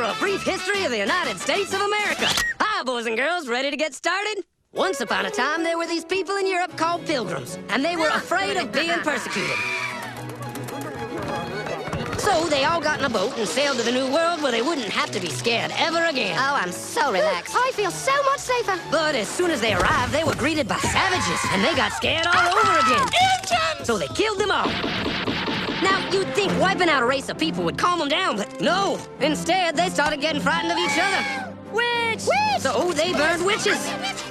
a brief history of the United States of America. Hi, boys and girls, ready to get started? Once upon a time, there were these people in Europe called pilgrims, and they were afraid of being persecuted. So they all got in a boat and sailed to the New World where they wouldn't have to be scared ever again. Oh, I'm so relaxed. I feel so much safer. But as soon as they arrived, they were greeted by savages, and they got scared all over again. Indians! So they killed them all. Now, you'd think wiping out a race of people would calm them down, but no. Instead, they started getting frightened of each other. Witch! So they burned witches.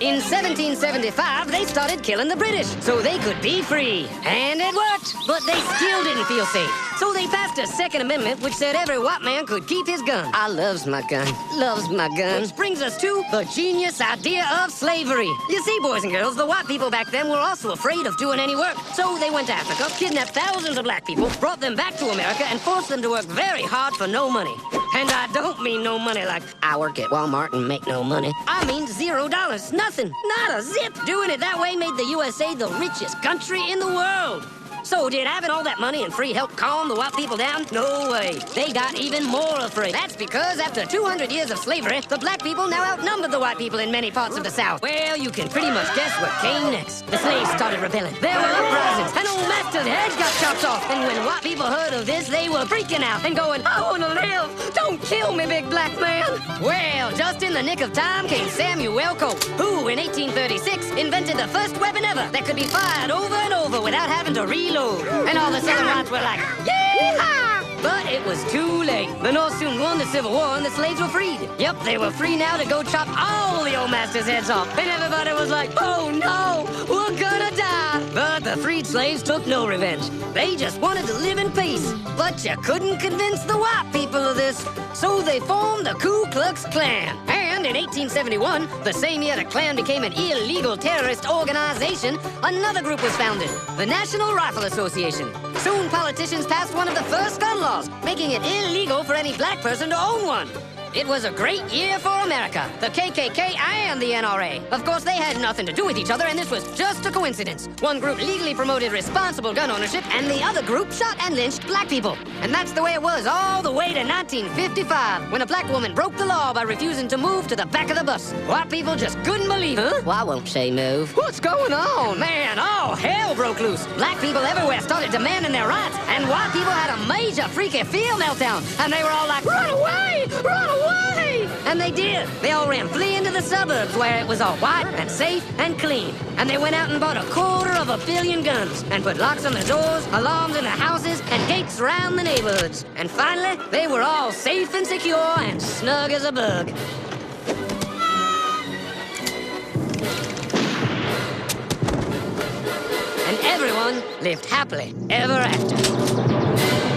In 1775, they started killing the British so they could be free. And it worked, but they still didn't feel safe. So they passed a Second Amendment which said every white man could keep his gun. I loves my gun. Loves my gun. Which brings us to the genius idea of slavery. You see, boys and girls, the white people back then were also afraid of doing any work. So they went to Africa, kidnapped thousands of black people, brought them back to America, and forced them to work very hard for no money. And I don't mean no money like I work at Walmart and make no money. I mean $0. Nothing. Not a zip. Doing it that way made the USA the richest country in the world. So did having all that money and free help calm the white people down? No way. They got even more afraid. That's because after 200 years of slavery, the black people now outnumbered the white people in many parts of the South. Well, you can pretty much guess what came next. The slaves started rebelling. There were uprisings, and old master's heads got chopped off. And when white people heard of this, they were freaking out and going, I want to live. Don't kill me, big black man. Well, just in the nick of time came Samuel Colt, who in 1836 invented the first weapon ever that could be fired over and over without having to reload. And all the Southern whites were like, yeah! But it was too late. The North soon won the Civil War and the slaves were freed. Yep, they were free now to go chop all the old masters' heads off. And everybody was like, oh no, we're gonna die. But the freed slaves took no revenge. They just wanted to live in peace. But you couldn't convince the white people of this. So they formed the Ku Klux Klan. And in 1871, the same year the Klan became an illegal terrorist organization, another group was founded, the National Rifle Association. Soon politicians passed one of the first gun laws, making it illegal for any black person to own one. It was a great year for America, the KKK and the NRA. Of course, they had nothing to do with each other, and this was just a coincidence. One group legally promoted responsible gun ownership, and the other group shot and lynched black people. And that's the way it was all the way to 1955, when a black woman broke the law by refusing to move to the back of the bus. White people just couldn't believe it. Huh? Why won't she move? What's going on? Man, all hell broke loose. Black people everywhere started demanding their rights, and white people had a major freaky field meltdown, and they were all like, run away! Run away! And they did. They all ran fleeing to the suburbs where it was all white and safe and clean. And they went out and bought 250 million guns and put locks on the doors, alarms in the houses, and gates around the neighborhoods. And finally, they were all safe and secure and snug as a bug. And everyone lived happily ever after.